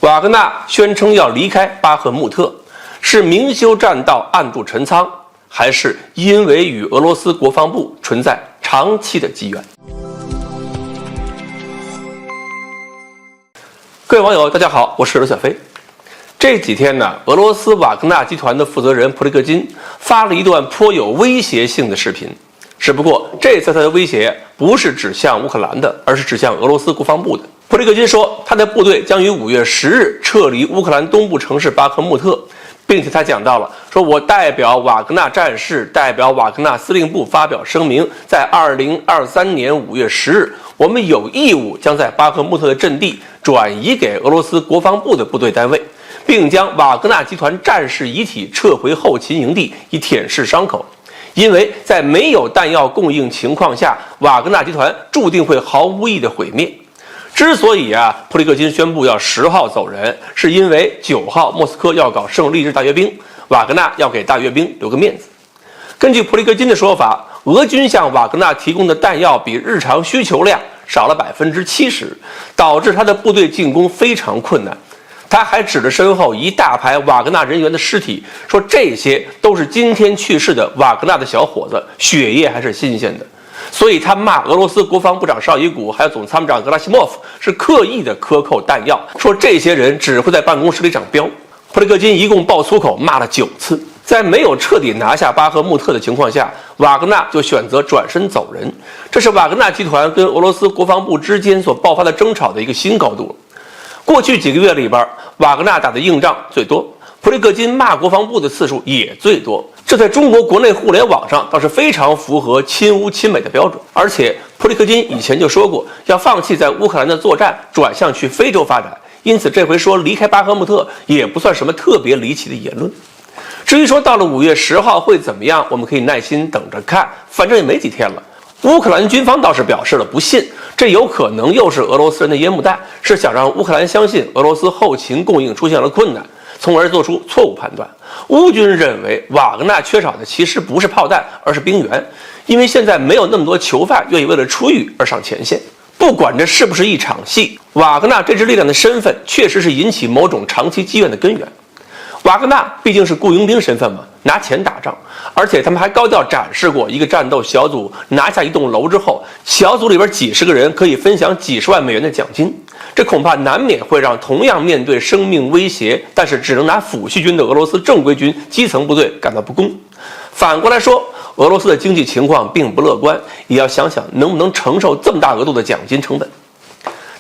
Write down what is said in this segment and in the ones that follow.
瓦格纳宣称要离开巴赫穆特，是明修栈道，暗度陈仓，还是因为与俄罗斯国防部存在长期的积怨？各位网友，大家好，我是刘小飞。这几天呢，俄罗斯瓦格纳集团的负责人普利戈金发了一段颇有威胁性的视频。只不过这次他的威胁不是指向乌克兰的，而是指向俄罗斯国防部的。普利戈金说，他的部队将于5月10日撤离乌克兰东部城市巴赫穆特，并且他讲到了，说我代表瓦格纳战士，代表瓦格纳司令部发表声明，在2023年5月10日，我们有义务将在巴赫穆特的阵地转移给俄罗斯国防部的部队单位，并将瓦格纳集团战士遗体撤回后勤营地，以舔舐伤口。因为在没有弹药供应情况下，瓦格纳集团注定会毫无意义的毁灭。之所以普利戈金宣布要10号走人，是因为9号莫斯科要搞胜利日大阅兵，瓦格纳要给大阅兵留个面子。根据普利戈金的说法，俄军向瓦格纳提供的弹药比日常需求量少了70%，导致他的部队进攻非常困难。他还指着身后一大排瓦格纳人员的尸体，说这些都是今天去世的瓦格纳的小伙子，血液还是新鲜的。所以他骂俄罗斯国防部长绍伊古还有总参谋长格拉西莫夫是刻意的克扣弹药，说这些人只会在办公室里长膘。普利戈金一共爆粗口骂了9次。在没有彻底拿下巴赫穆特的情况下，瓦格纳就选择转身走人，这是瓦格纳集团跟俄罗斯国防部之间所爆发的争吵的一个新高度。过去几个月里边，瓦格纳打的硬仗最多，普利戈金骂国防部的次数也最多，这在中国国内互联网上倒是非常符合亲乌亲美的标准。而且普利戈金以前就说过要放弃在乌克兰的作战，转向去非洲发展，因此这回说离开巴赫穆特也不算什么特别离奇的言论。至于说到了5月10号会怎么样，我们可以耐心等着看，反正也没几天了。乌克兰军方倒是表示了不信，这有可能又是俄罗斯人的烟幕弹，是想让乌克兰相信俄罗斯后勤供应出现了困难，从而做出错误判断。乌军认为瓦格纳缺少的其实不是炮弹，而是兵员，因为现在没有那么多囚犯愿意为了出狱而上前线。不管这是不是一场戏，瓦格纳这支力量的身份确实是引起某种长期积怨的根源。瓦格纳毕竟是雇佣兵身份嘛，拿钱打仗，而且他们还高调展示过一个战斗小组拿下一栋楼之后，小组里边几十个人可以分享几十万美元的奖金，这恐怕难免会让同样面对生命威胁但是只能拿抚恤军的俄罗斯正规军基层部队感到不公。反过来说，俄罗斯的经济情况并不乐观，也要想想能不能承受这么大额度的奖金成本。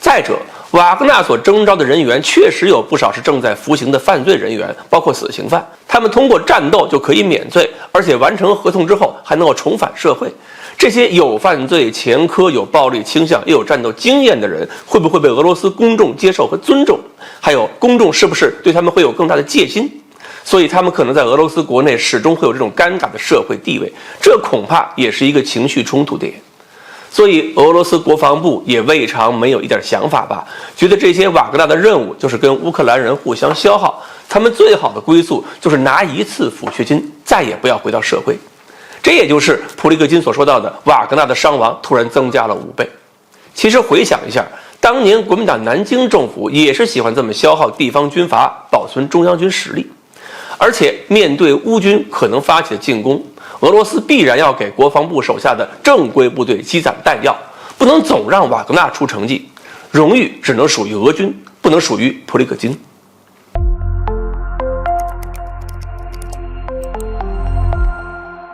再者，瓦格纳所征召的人员确实有不少是正在服刑的犯罪人员，包括死刑犯，他们通过战斗就可以免罪，而且完成合同之后还能够重返社会。这些有犯罪前科、有暴力倾向又有战斗经验的人，会不会被俄罗斯公众接受和尊重？还有公众是不是对他们会有更大的戒心？所以他们可能在俄罗斯国内始终会有这种尴尬的社会地位，这恐怕也是一个情绪冲突点。所以俄罗斯国防部也未尝没有一点想法吧，觉得这些瓦格纳的任务就是跟乌克兰人互相消耗，他们最好的归宿就是拿一次抚恤金，再也不要回到社会。这也就是普利戈金所说到的瓦格纳的伤亡突然增加了5倍。其实回想一下，当年国民党南京政府也是喜欢这么消耗地方军阀，保存中央军实力。而且面对乌军可能发起的进攻，俄罗斯必然要给国防部手下的正规部队积攒弹药，不能总让瓦格纳出成绩，荣誉只能属于俄军，不能属于普利戈金。